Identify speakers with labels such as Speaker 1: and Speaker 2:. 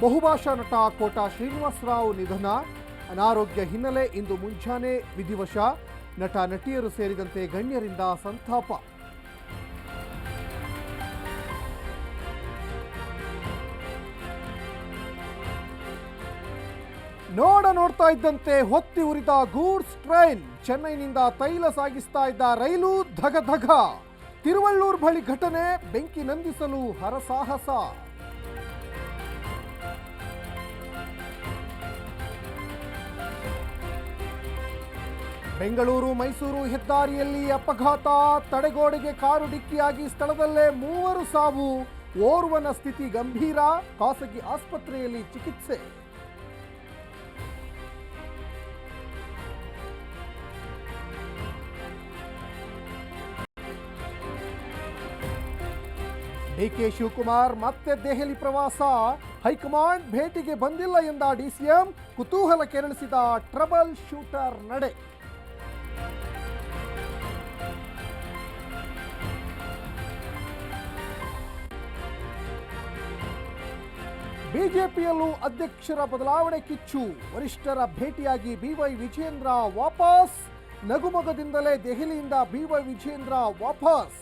Speaker 1: ಬಹುಭಾಷಾ ನಟ ಕೋಟಾ ಶ್ರೀನಿವಾಸರಾವ್ ನಿಧನ. ಅನಾರೋಗ್ಯ ಹಿನ್ನೆಲೆ ಇಂದು ಮುಂಜಾನೆ ವಿಧಿವಶ. ನಟ ನಟಿಯರು ಸೇರಿದಂತೆ ಗಣ್ಯರಿಂದ ಸಂತಾಪ. ನೋಡ್ತಾ ಇದ್ದಂತೆ ಹೊತ್ತಿ ಉರಿದ ಗೂಡ್ಸ್ ಟ್ರೈನ್. ಚೆನ್ನೈನಿಂದ ತೈಲ ಸಾಗಿಸ್ತಾ ಇದ್ದ ರೈಲು ಧಗ ಧಗ. ತಿರುವಳ್ಳೂರು ಬಳಿ ಘಟನೆ, ಬೆಂಕಿ ನಂದಿಸಲು ಹರಸಾಹಸ. ಬೆಂಗಳೂರು ಮೈಸೂರು ಹೆದ್ದಾರಿಯಲ್ಲಿ ಅಪಘಾತ. ತಡೆಗೋಡೆಗೆ ಕಾರು ಡಿಕ್ಕಿಯಾಗಿ ಸ್ಥಳದಲ್ಲೇ 3 ಸಾವು. ಓರ್ವನ ಸ್ಥಿತಿ ಗಂಭೀರ, ಖಾಸಗಿ ಆಸ್ಪತ್ರೆಯಲ್ಲಿ ಚಿಕಿತ್ಸೆ. ಡಿಕೆ ಶಿವಕುಮಾರ್ ಮತ್ತೆ ದೆಹಲಿ ಪ್ರವಾಸ. ಹೈಕಮಾಂಡ್ ಭೇಟಿಗೆ ಬಂದಿಲ್ಲ ಎಂದ ಡಿಸಿಎಂ. ಕುತೂಹಲ ಕೆರಳಿಸಿದ ಟ್ರಬಲ್ ಶೂಟರ್ ನಡೆ. ಬಿಜೆಪಿಯಲ್ಲೂ ಅಧ್ಯಕ್ಷರ ಬದಲಾವಣೆ ಕಿಚ್ಚು. ವರಿಷ್ಠರ ಭೇಟಿಯಾಗಿ ಬಿವೈ ವಿಜಯೇಂದ್ರ ವಾಪಸ್. ನಗುಮೊಗದಿಂದಲೇ ದೆಹಲಿಯಿಂದ ಬಿವೈ ವಿಜಯೇಂದ್ರ ವಾಪಸ್.